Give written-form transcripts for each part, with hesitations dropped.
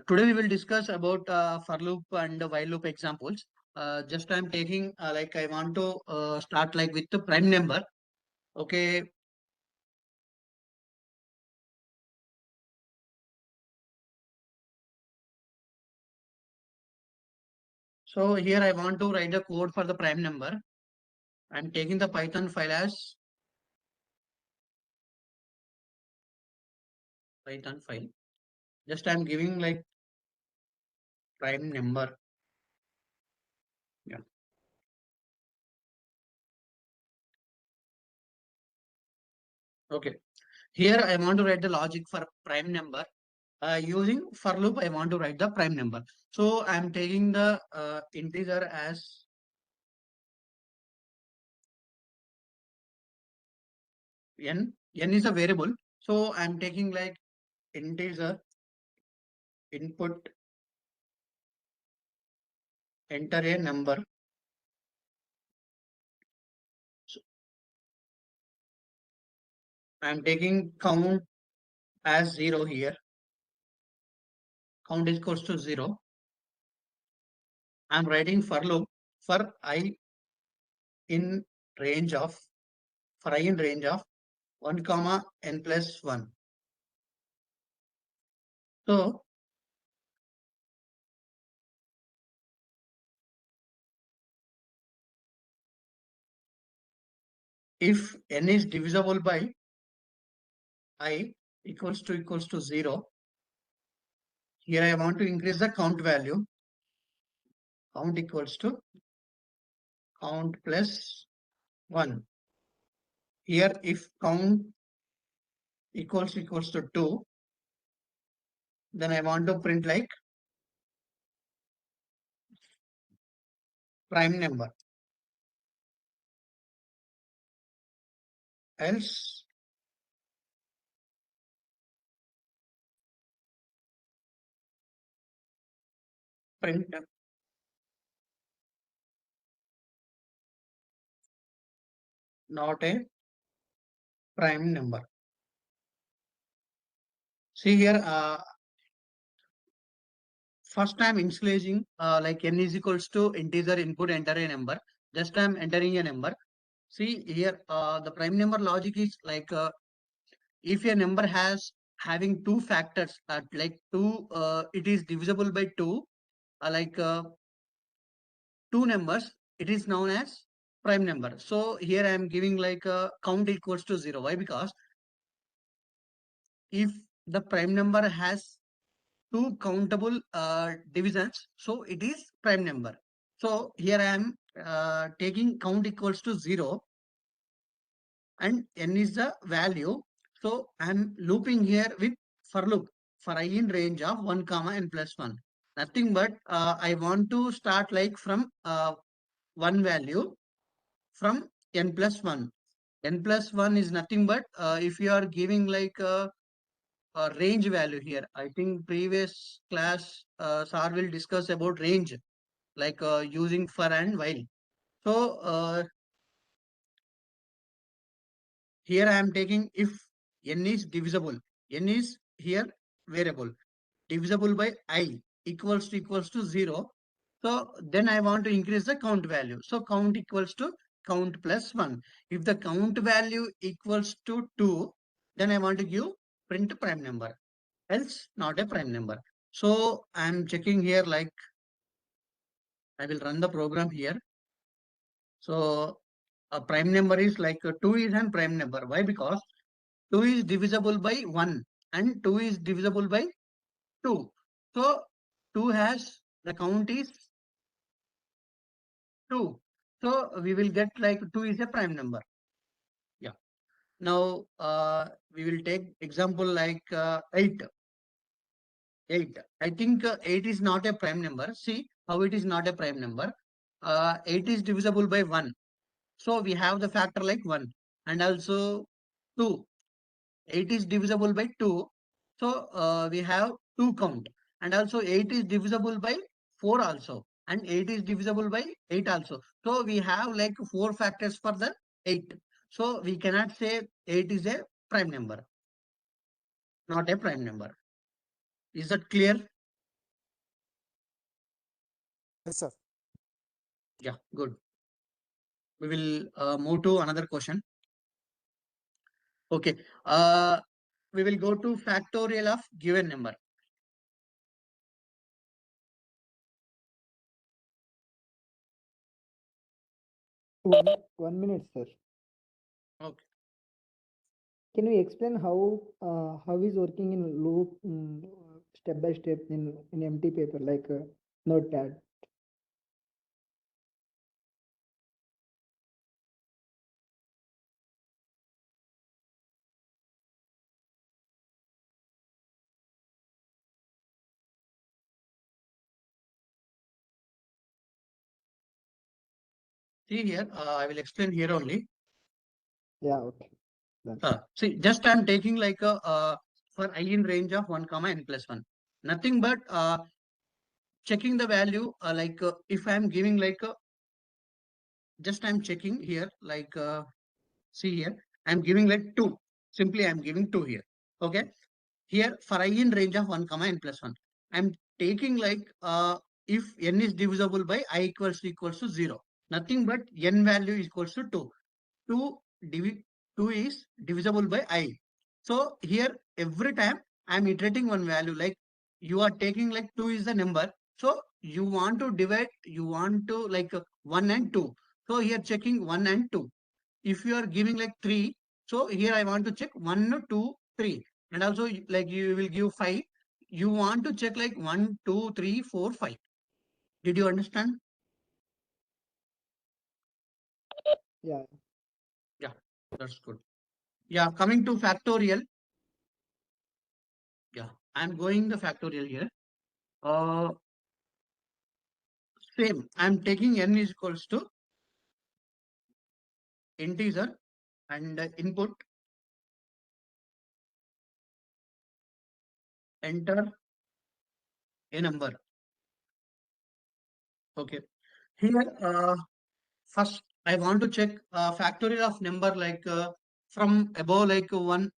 Today we will discuss about for loop and while loop examples. Just I'm taking like I want to start like with the prime number. Okay, so here I want to write the code for the prime number. I'm taking the Python file as Python file. Just I'm giving like prime number. Yeah. Okay. Here I want to write the logic for prime number. Using for loop, I want to write the prime number. So I'm taking the integer as n. N is a variable. So I'm taking like integer input, enter a number. So I'm taking count as 0 here. Count is equals to 0. I'm writing for loop for I in range of for I in range of 1 comma n plus 1. So if n is divisible by I equals to 0, here I want to increase the count value. Count equals to count plus 1. Here if count equals to 2, then I want to print like prime number. Else print not a prime number. See here, first time initializing like n is equals to integer input, enter a number. Just I'm entering a number. See here, the prime number logic is like if a number has having two factors, like two, it is divisible by two, like two numbers, it is known as prime number. So here I am giving like count equals to 0. Why? Because if the prime number has two countable divisions, so it is prime number. So here I am taking count equals to 0 and n is the value. So I am looping here with for loop for I in range of 1 comma n plus 1. Nothing but I want to start like from one value from n plus 1. N plus 1 is nothing but if you are giving like a range value here. I think previous class sir will discuss about range like using for and while. So here I am taking if n is divisible. N is here variable divisible by I equals to 0. So then I want to increase the count value. So count equals to count plus 1. If the count value equals to 2, then I want to give print prime number. Else not a prime number. So I'm checking here like I will run the program here. So a prime number is like 2 is an prime number. Why? Because 2 is divisible by 1 and 2 is divisible by 2. So 2 has the count is 2. So we will get like 2 is a prime number. Yeah. Now we will take example like 8. 8. I think 8 is not a prime number. See how it is not a prime number. 8 is divisible by 1. So we have the factor like 1 and also 2. 8 is divisible by 2. So we have 2 count and also 8 is divisible by 4 also and 8 is divisible by 8 also. So we have like 4 factors for the 8. So we cannot say 8 is a prime number, not a prime number. Is that clear? Yes, sir. Yeah, good. We will move to another question. Okay. We will go to factorial of given number. One minute, sir. Okay. Can you explain how is working in loop step by step in empty paper like notepad? See here, I will explain here only. Yeah, okay. Done. See, just I'm taking like a for I in range of 1 comma n plus 1. Nothing but checking the value like if I'm giving like just I'm checking here like see here I'm giving like 2. Simply I'm giving 2 here. Okay. Here for I in range of 1 comma n plus 1. I'm taking like if n is divisible by I equals to 0. Nothing but n value is equals to 2. 2 2 is divisible by I. So here every time I'm iterating one value like you are taking like 2 is the number. So you want to divide, you want to like 1 and 2. So here checking 1 and 2. If you are giving like 3, so here I want to check 1, 2, 3. And also like you will give 5. You want to check like 1, 2, 3, 4, 5. Did you understand? Yeah. Yeah, that's good. Yeah, coming to factorial. Yeah, I'm going the factorial here. Uh, Same. I'm taking n is equals to integer and input, enter a number. Okay. Here, first I want to check factorial of number like from above like 1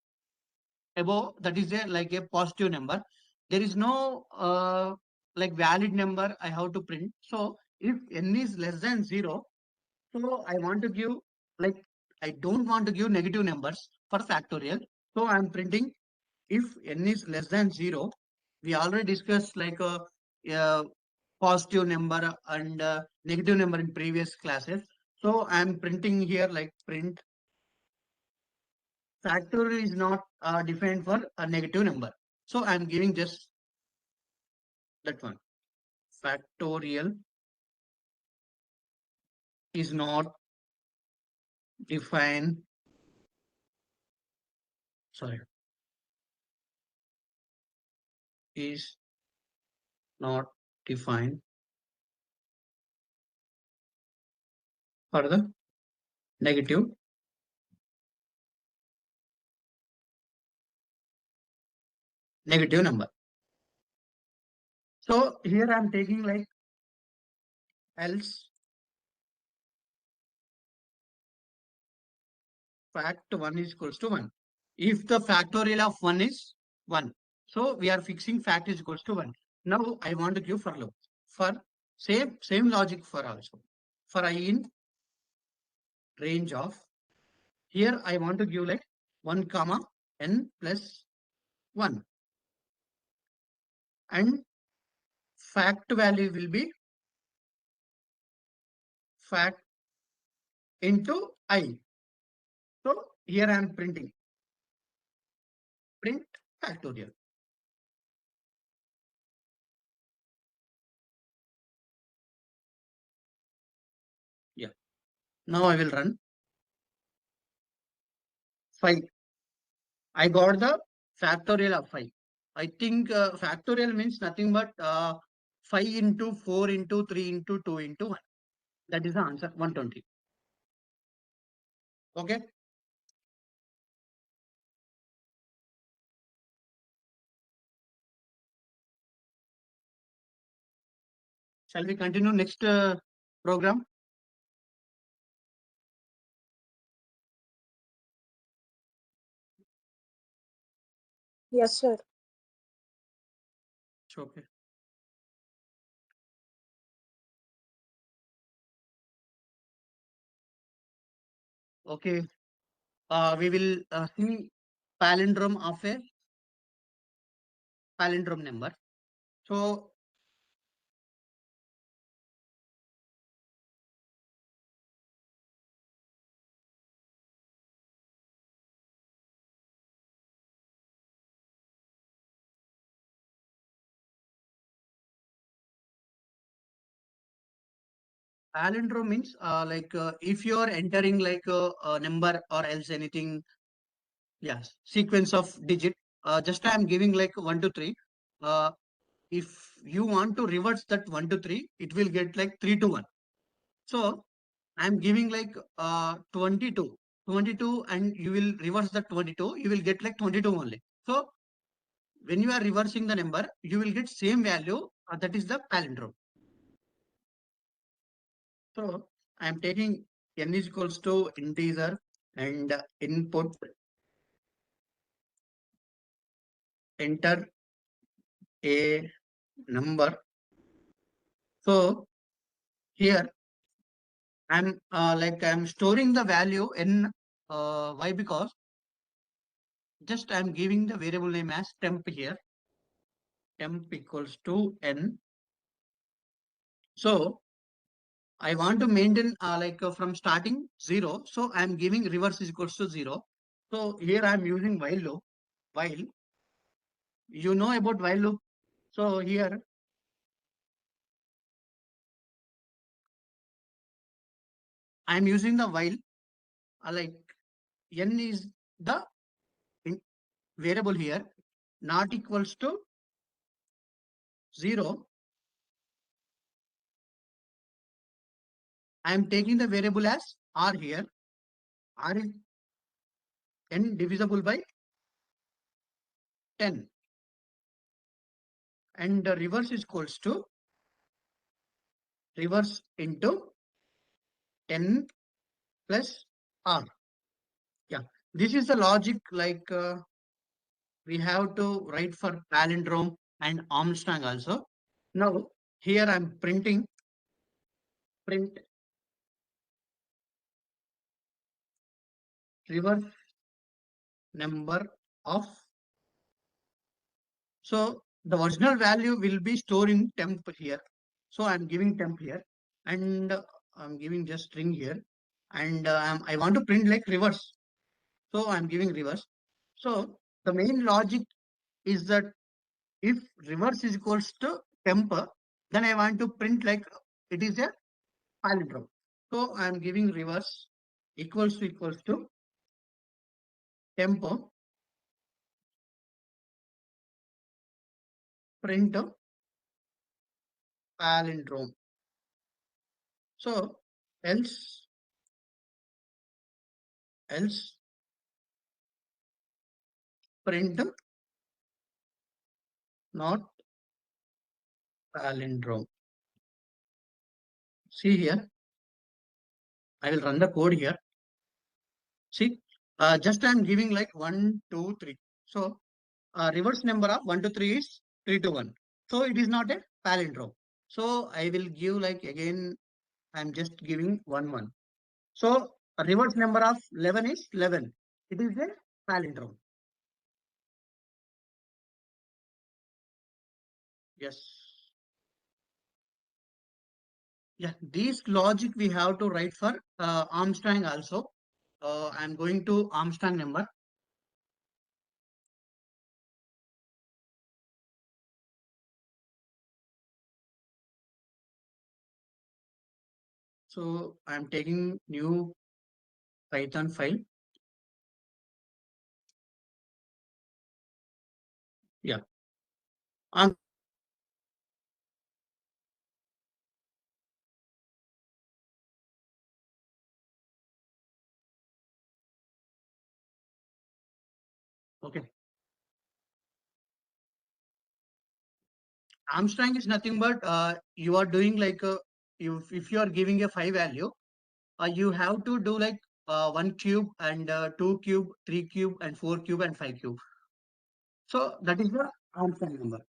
above that is a like a positive number. There is no like valid number I have to print. So if n is less than 0, so I want to give like I don't want to give negative numbers for factorial. So I'm printing if n is less than 0. We already discussed like a positive number and negative number in previous classes. So I'm printing here like print factorial is not defined for a negative number. So I'm giving just that one. Factorial is not defined. Sorry, is not defined for the negative number. So here I'm taking like else fact 1 is equals to 1. If the factorial of 1 is 1, so we are fixing fact is equals to 1. Now I want to give for loop. For same logic for also. For I in range of, here I want to give like 1 comma n plus 1. And fact value will be fact into I. So here I am printing. Print factorial. Yeah. Now I will run 5. I got the factorial of 5. I think factorial means nothing but 5 into 4 into 3 into 2 into 1. That is the answer 120. Okay. Shall we continue next program? Yes, sir. Okay. Okay. We will see palindrome of a palindrome number. So palindrome means if you are entering like a number or else anything, yes, sequence of digit. Just I am giving like 1 to 3. Uh, if you want to reverse that 1 to 3, it will get like 3 to 1. So I'm giving like 22, 22, and you will reverse the 22, you will get like 22 only. So when you are reversing the number, you will get same value. That is the palindrome. So I'm taking n is equals to integer and input, enter a number. So here I'm storing the value in why, because just I'm giving the variable name as temp here. Temp equals to n. So I want to maintain from starting 0. So I'm giving reverse is equals to 0. So here I'm using while loop. While, you know about while loop. So here I'm using the while, like n is the variable here, not equals to 0. I am taking the variable as r here. R is n divisible by 10. And the reverse is equals to reverse into 10 plus r. Yeah, this is the logic we have to write for palindrome and Armstrong also. Now here I'm printing print reverse number of. So the original value will be stored in temp here. So I'm giving temp here, and I'm giving just string here, and I want to print like reverse. So I'm giving reverse. So the main logic is that if reverse is equals to temp, then I want to print like it is a palindrome. So I'm giving reverse equals to temp print palindrome. So else print not palindrome. See here, I will run the code here. See, just I'm giving like 1, 2, 3. So reverse number of 1 to 3 is 3 to 1. So it is not a palindrome. So I will give like again, I'm just giving 1, 1. So a reverse number of 11 is 11. It is a palindrome. Yes. Yeah, this logic we have to write for Armstrong also. I'm going to Armstrong number. So I'm taking new Python file. Yeah. Okay. Armstrong is nothing but you are doing like if you are giving a 5 value, you have to do like 1 cube and 2 cube, 3 cube and 4 cube and 5 cube. So that is the Armstrong number.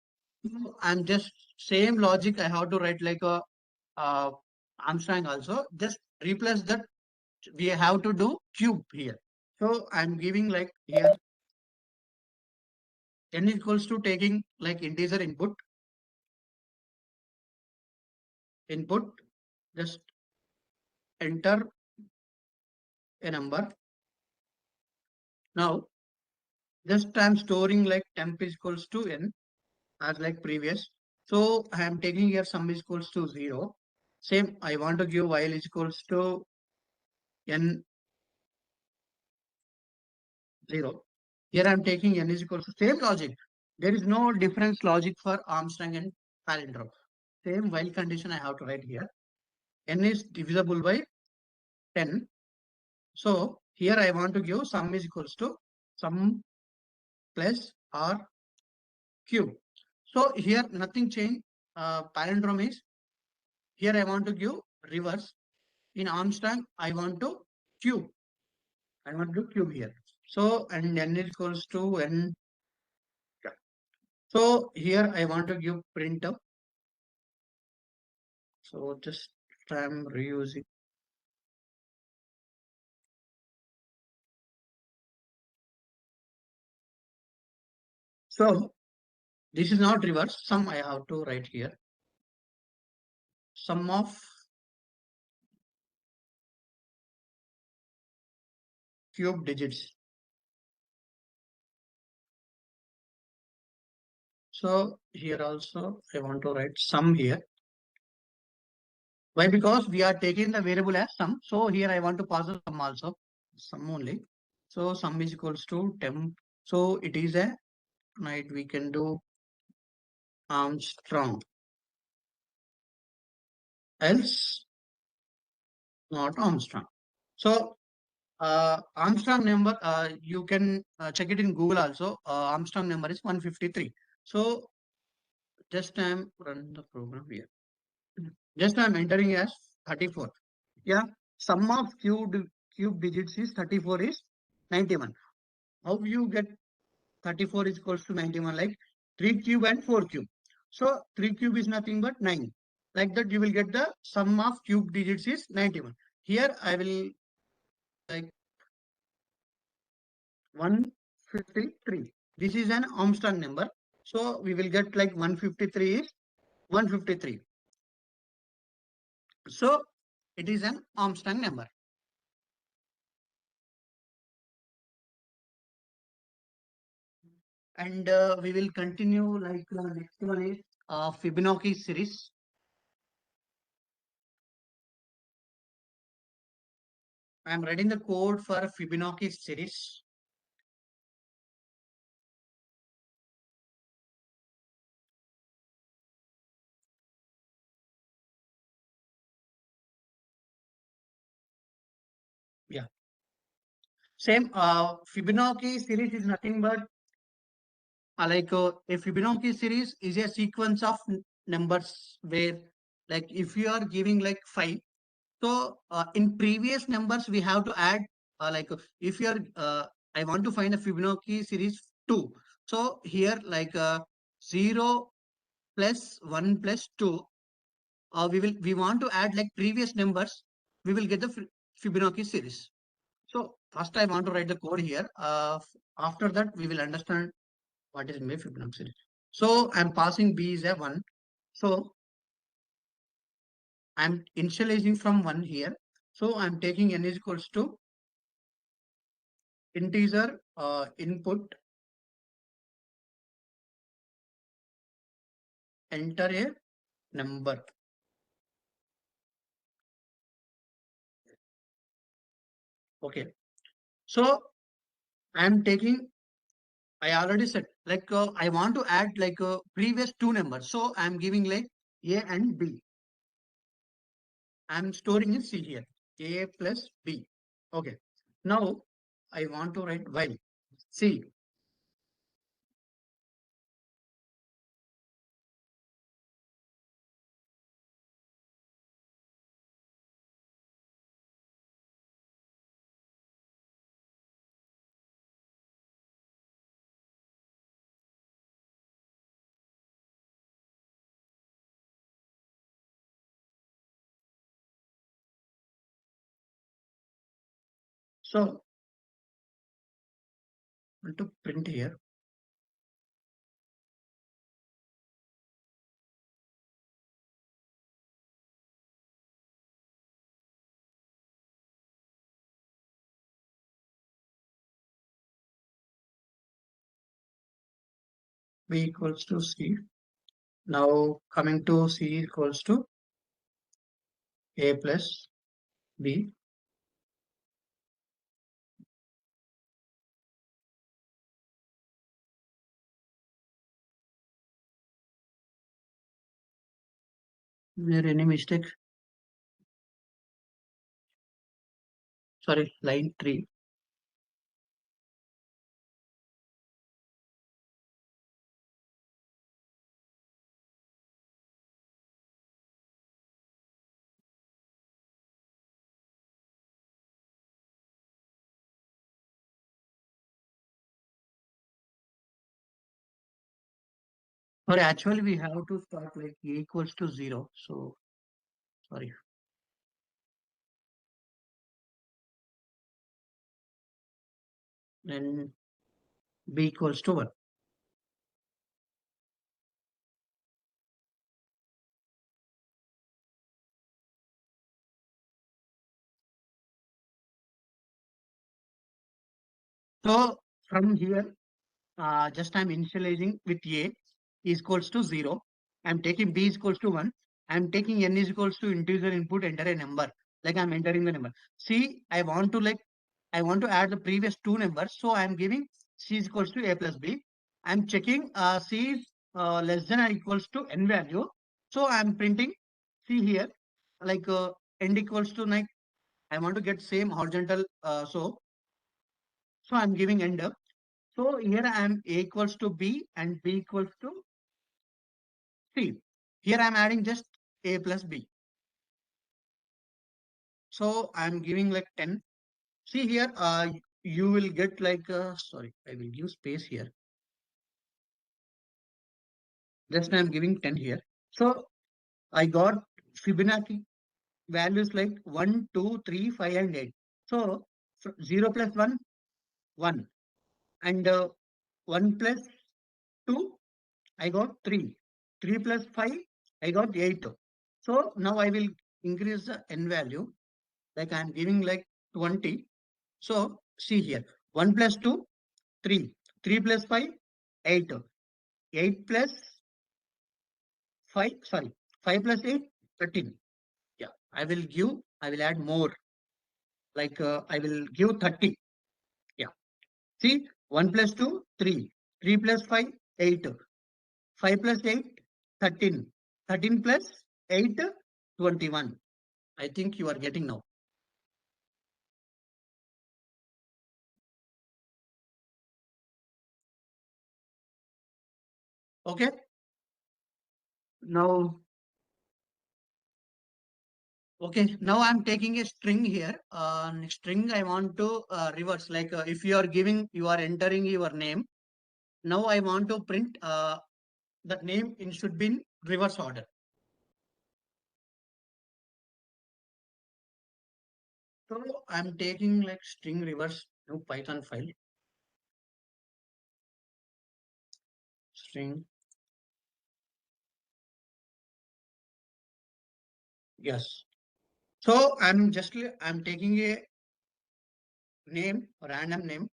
So I'm just same logic I have to write like a Armstrong also. Just replace that we have to do cube here. So I'm giving like here n is equals to taking like integer input, just enter a number. Now just I'm storing like temp is equals to n as like previous. So I am taking here sum is equals to 0. Same, I want to give while is equals to n 0. Here I am taking n is equals to same logic. There is no difference logic for Armstrong and palindrome. Same while condition I have to write here. N is divisible by 10. So here I want to give sum is equals to sum plus r cube. So here nothing change. Palindrome is here I want to give reverse. In Armstrong I want to cube. I want to cube here. So and n is equals to n. So here I want to give printf. So just I'm reusing. So this is not reverse. Sum I have to write here. Sum of cube digits. So here also I want to write sum here. Why? Because we are taking the variable as sum. So here I want to pass the sum also. Sum only. So sum is equals to temp. So it is a right. We can do Armstrong. Else not Armstrong. So Armstrong number, you can check it in Google also. Armstrong number is 153. So just I'm run the program here. Just I'm entering as 34. Yeah, sum of cube digits is 34 is 91. How you get 34 is equals to 91? Like 3 cube and 4 cube. So 3 cube is nothing but 9. Like that you will get the sum of cube digits is 91. Here I will like 153. This is an Armstrong number. So we will get like 153 is 153. So it is an Armstrong number. And we will continue like next one is Fibonacci series. I am writing the code for Fibonacci series. Yeah. Same Fibonacci series is nothing but a Fibonacci series is a sequence of numbers where like if you are giving like 5. So in previous numbers, we have to add if you are, I want to find a Fibonacci series 2. So here 0 plus 1 plus 2, we want to add like previous numbers, we will get the Fibonacci series. So first I want to write the code here. After that, we will understand what is my Fibonacci series. So I'm passing B is a 1. So I'm initializing from 1 here. So I'm taking n is equals to integer input, enter a number. Okay. So I'm taking, I already said I want to add previous two numbers. So I'm giving like A and B. I'm storing in C here. A plus B. Okay. Now I want to write while C. So I want to print here. B equals to C. Now coming to C equals to A plus B. Is there any mistake? Sorry, line 3. Or actually we have to start like A equals to 0. So sorry. Then B equals to 1. So from here, just I'm initializing with A is equals to 0. I'm taking B is equals to 1. I'm taking N is equals to integer input, enter a number. Like I'm entering the number. See, I want to add the previous two numbers. So I'm giving C is equals to A plus B. I'm checking C is less than or equals to N value. So I'm printing C here like end equals to like I want to get same horizontal. So I'm giving end up. So here I am A equals to B and B equals to C. Here I am adding just A plus B. So I'm giving like 10. See here, you will get like, sorry, I will give space here. Just I'm giving 10 here. So I got Fibonacci values like 1, 2, 3, 5 and 8. So 0 plus 1, 1. And 1 plus 2, I got 3. 3 plus 5, I got 8. So now I will increase the n value, like I am giving like 20. So see here, 1 plus 2, 3. 3 plus 5, 8. 8 plus 5, sorry, 5 plus 8, 13. Yeah, I will add more, like I will give 30. Yeah, see, 1 plus 2, 3. 3 plus 5, 8. 5 plus 8, 13. 13 plus 8, 21. I think you are getting now. Okay. Now, okay. Now I'm taking a string here. String I want to reverse. Like if you are giving, you are entering your name. Now I want to print that name in should be in reverse order. So I'm taking like string reverse new Python file. String. Yes. So I'm taking a name, random name.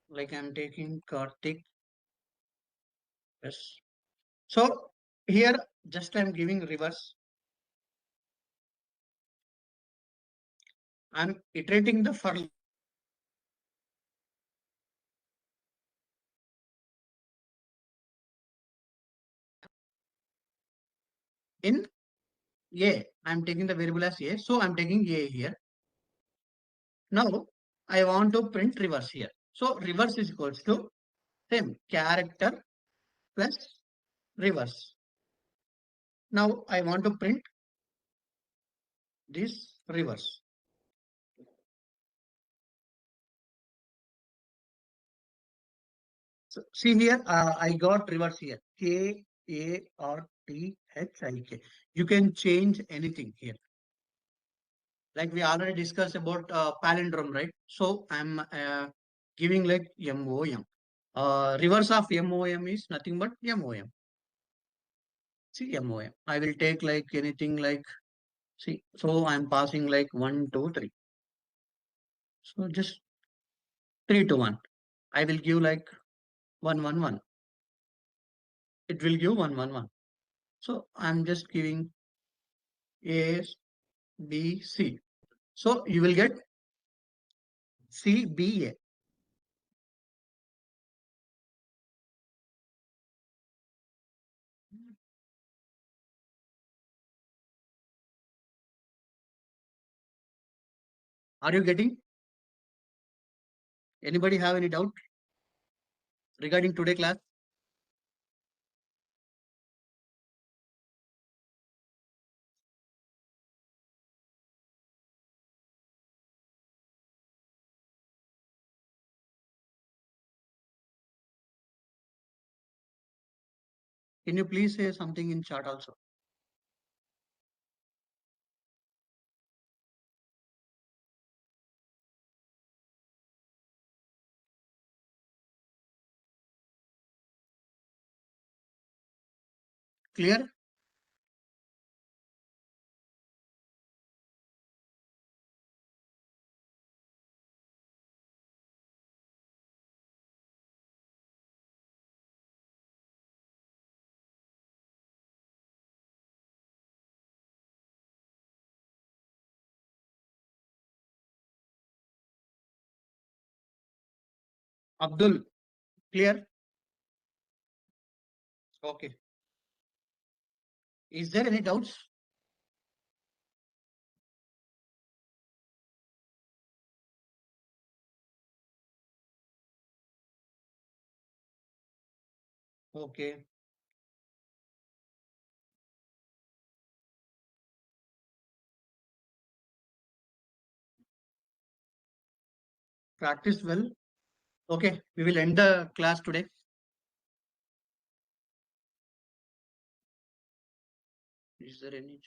Like I'm taking Karthik. Yes. So here just I'm giving reverse. I'm iterating the for in A. I'm taking the variable as A. So I'm taking A here. Now I want to print reverse here. So reverse is equals to same character plus reverse. Now I want to print this reverse. So see here, I got reverse here. Karthik. You can change anything here. Like we already discussed about palindrome, right? So I'm giving like MOM. Reverse of MOM is nothing but MOM. See, MOM. I will take like anything like, see, so I'm passing like 1, 2, 3. So just 3 to 1. I will give like 1, 1, 1. It will give 1, 1, 1. So I'm just giving A, B, C. So you will get C, B, A. Are you getting? Anybody have any doubt regarding today class? Can you please say something in chat also? Clear? Abdul, clear? Okay. Is there any doubts? Okay. Practice well. Okay. We will end the class today. Is there any?